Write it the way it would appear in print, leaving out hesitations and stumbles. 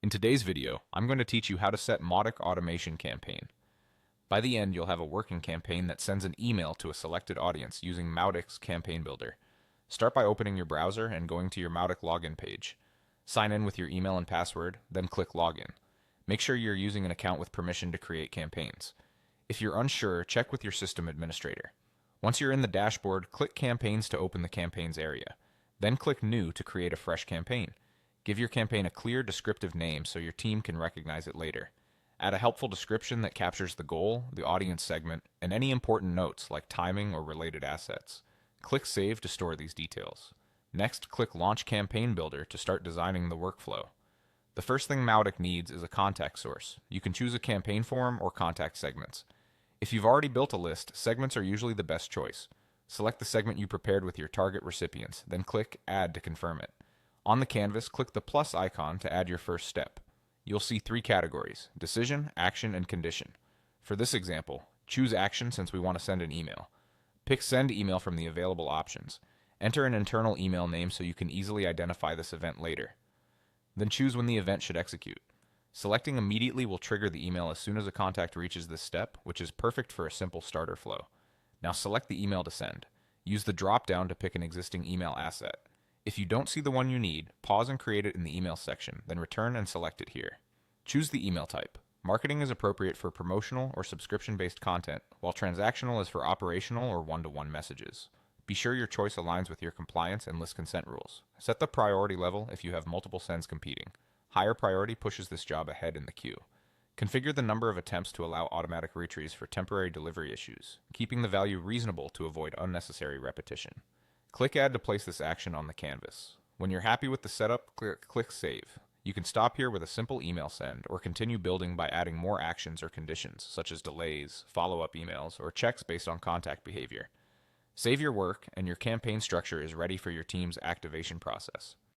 In today's video, I'm going to teach you how to set Mautic automation campaign. By the end, you'll have a working campaign that sends an email to a selected audience using Mautic's campaign builder. Start by opening your browser and going to your Mautic login page. Sign in with your email and password, then click Login. Make sure you're using an account with permission to create campaigns. If you're unsure, check with your system administrator. Once you're in the dashboard, click Campaigns to open the Campaigns area. Then click New to create a fresh campaign. Give your campaign a clear, descriptive name so your team can recognize it later. Add a helpful description that captures the goal, the audience segment, and any important notes like timing or related assets. Click Save to store these details. Next, click Launch Campaign Builder to start designing the workflow. The first thing Mautic needs is a contact source. You can choose a campaign form or contact segments. If you've already built a list, segments are usually the best choice. Select the segment you prepared with your target recipients, then click Add to confirm it. On the canvas, click the plus icon to add your first step. You'll see 3 categories: decision, action, and condition. For this example, choose action since we want to send an email. Pick send email from the available options. Enter an internal email name so you can easily identify this event later. Then choose when the event should execute. Selecting immediately will trigger the email as soon as a contact reaches this step, which is perfect for a simple starter flow. Now select the email to send. Use the drop-down to pick an existing email asset. If you don't see the one you need, pause and create it in the email section, then return and select it here. Choose the email type. Marketing is appropriate for promotional or subscription-based content, while transactional is for operational or one-to-one messages. Be sure your choice aligns with your compliance and list consent rules. Set the priority level if you have multiple sends competing. Higher priority pushes this job ahead in the queue. Configure the number of attempts to allow automatic retrieves for temporary delivery issues, keeping the value reasonable to avoid unnecessary repetition. Click Add to place this action on the canvas. When you're happy with the setup, click Save. You can stop here with a simple email send or continue building by adding more actions or conditions, such as delays, follow-up emails, or checks based on contact behavior. Save your work, and your campaign structure is ready for your team's activation process.